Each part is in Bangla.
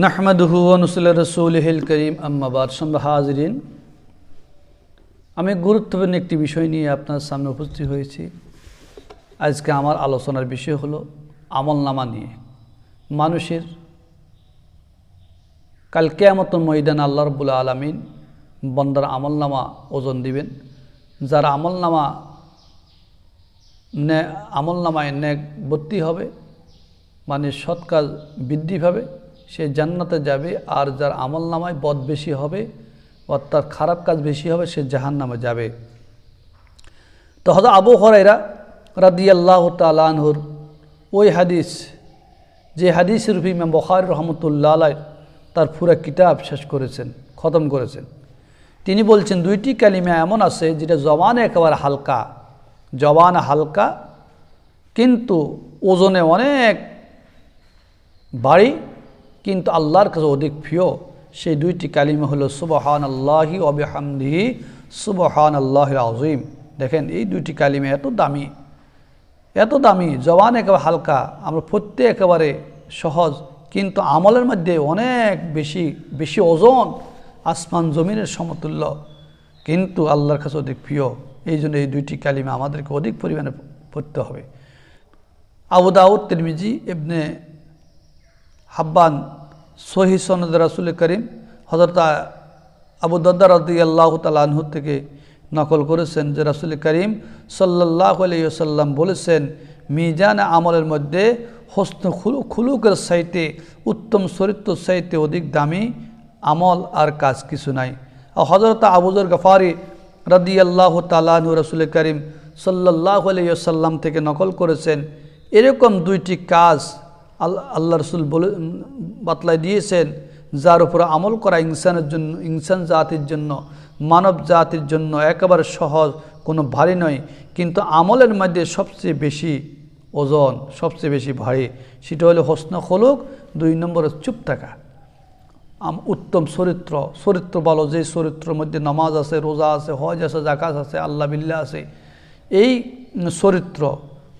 নাহমাদুহু ওয়া নুসাল্লি আলা রাসূলিহিল কারীম আম্মা বাদ। সম্মানিত হাজিরিন, আমি গুরুত্বপূর্ণ একটি বিষয় নিয়ে আপনার সামনে উপস্থিত হয়েছি। আজকে আমার আলোচনার বিষয় হলো আমলনামা নিয়ে। মানুষের কাল কিয়ামতের ময়দানে আল্লাহ রাব্বুল আলামিন বান্দার আমলনামা ওজন দিবেন। যার আমলনামায় নেক ভর্তি হবে, মানে সৎ কাজ বৃদ্ধি পাবে, সে জান্নাতে যাবে। আর যার আমলনামায় বদ বেশি হবে অর্থাৎ খারাপ কাজ বেশি হবে, সে জাহান্নামে যাবে। তো হযরত আবু হুরায়রা রাদিয়াল্লাহু তাআলা আনহুর ওই হাদিস, যে হাদিসের উপর ইমাম বুখারী রাহমাতুল্লাহ আলাইহি তার পুরো কিতাব শেষ করেছেন, খতম করেছেন। তিনি বলছেন দুইটি কালিমা এমন আছে যেটা জবানে একেবারে হালকা, জবানে হালকা কিন্তু ওজনে অনেক ভারী, কিন্তু আল্লাহর কাছে অধিক প্রিয়। সেই দুইটি কালিমা হলো সুবহানাল্লাহি ওয়া বিহামদিহি সুবহানাল্লাহিল আযীম। দেখেন এই দুইটি কালিমা এত দামি, জবান একেবারে হালকা, আমরা পড়তে একেবারে সহজ, কিন্তু আমলের মধ্যে অনেক বেশি ওজন, আসমান জমিনের সমতুল্য, কিন্তু আল্লাহর কাছে অধিক প্রিয়। এই জন্য এই দুইটি কালিমা আমাদেরকে অধিক পরিমাণে পড়তে হবে। আবু দাউদ, তিরমিজি, ইবনে হাব্বান সহিহ সনদে রাসূল করিম হযরত আবু দারদা রাদিয়াল্লাহু তাআলা আনহু থেকে নকল করেছেন যে রাসূল করিম সাল্লাল্লাহু আলাইহি ওয়াসাল্লাম বলেছেন, মিজান আমলের মধ্যে হোসন খুলুকের চাইতে, উত্তম চরিত্রের চাইতে অধিক দামি আমল আর কাজ কিছু নাই। হযরত আবু যর গফারি রাদিয়াল্লাহু তাআলা আনহু রাসূল করিম সাল্লাল্লাহু আলাইহি ওয়াসাল্লাম থেকে নকল করেছেন, এরকম দুইটি কাজ আল্লাহ রসুল বাতলাই দিয়েছেন, যার উপর আমল করা ইনসান জাতির জন্য, মানব জাতির জন্য একেবারে সহজ, কোনো ভারী নয়, কিন্তু আমলের মধ্যে সবচেয়ে বেশি ওজন, সবচেয়ে বেশি ভারী, সেটা হলো হোসন খুলুক। 2 নম্বরে চুপ থাকা। উত্তম চরিত্র ভালো, যে চরিত্রের মধ্যে নামাজ আছে, রোজা আছে, হজ আছে, জাকাত আছে, আল্লাহ বিল্লাহ আছে, এই চরিত্র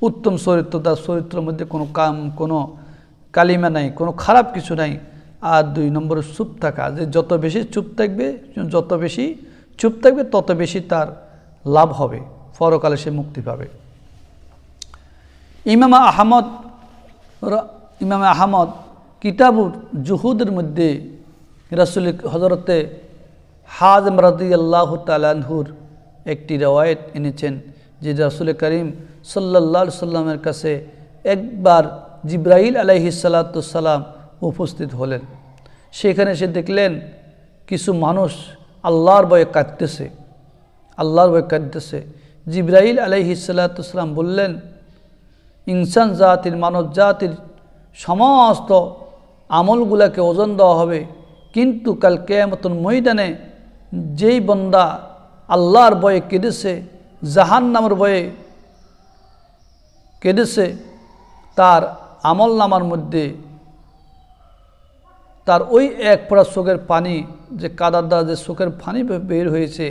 উত্তম চরিত্র, তার চরিত্রের মধ্যে কোনো কালিমা নাই, কোনো খারাপ কিছু নাই। আর 2 নম্বরে চুপ থাকা, যে যত বেশি চুপ থাকবে তত বেশি তার লাভ হবে, পরকালে সে মুক্তি পাবে। ইমাম আহমদ কিতাবুর জুহুদের মধ্যে রাসূল হযরতে হাযিম রাদিয়াল্লাহু তাআলা আনহুর একটি রওয়ায়াত এনেছেন যে রাসূল করিম সাল্লাল্লাহু আলাইহি সাল্লামের কাছে একবার জিবরাইল আলাইহিস সালাতু সালাম উপস্থিত হলেন। সেখানে সে দেখলেন কিছু মানুষ আল্লাহর ভয়ে কাঁদতেছে। জিবরাইল আলাইহিস সালাতু সালাম বললেন, ইনসান জাতির, মানব জাতির সমস্ত আমলগুলোকে ওজন দেওয়া হবে, কিন্তু কাল কিয়ামতের ময়দানে যেই বান্দা আল্লাহর ভয়ে কেঁদেছে, জাহান্নামের ভয়ে কেঁদেছে, তার আমল নামার মধ্যে তার ওই এক ফোঁটা চোখের পানি, যে কাদার দ্বারা যে চোখের পানি বের হয়েছে,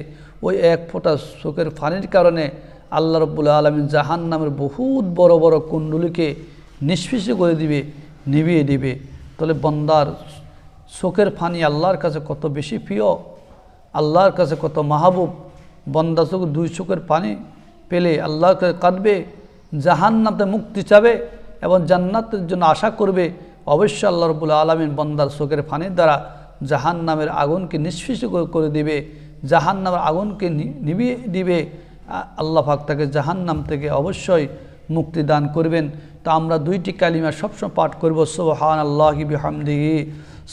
ওই এক ফোঁটা চোখের পানির কারণে আল্লাহ রাব্বুল আলামিন জাহান্নামের বহুত বড় বড় কুণ্ডলীকে নিষ্পৃষ করে দিবে, নিভিয়ে দিবে। তাহলে বান্দার চোখের পানি আল্লাহর কাছে কত বেশি প্রিয়, আল্লাহর কাছে কত মাহবুব। বান্দা দুই চোখের পানি পেলে আল্লাহর কাছে কাঁদবে, জাহান্নাতে মুক্তি চাবে এবং জান্নাতের জন্য আশা করবে। অবশ্যই আল্লাহ রাব্বুল আলামিন বান্দার চোখের পানির দ্বারা জাহান্নামের আগুনকে নিষ্পৃষ করে দিবে, জাহান্নামের আগুনকে নিভিয়ে দিবে। আল্লাহ পাক তাকে জাহান্নাম থেকে অবশ্যই মুক্তি দান করবেন। তো আমরা দুইটি কালিমা সবসময় পাঠ করব, সুবহানাল্লাহি বিহামদিহি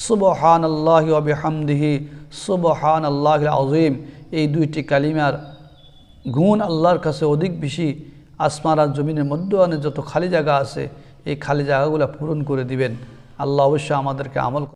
সুবহানাল্লাহি ওয়া বিহামদিহি সুবহানাল্লাহিল আযীম। এই দুইটি কালিমার গুণ আল্লাহর কাছে অধিক বেশি। আসমান আর জমিনের মধ্যে যত খালি জায়গা আছে, এই খালি জায়গাগুলো পূরণ করে দিবেন। আল্লাহ অবশ্যই আমাদেরকে আমল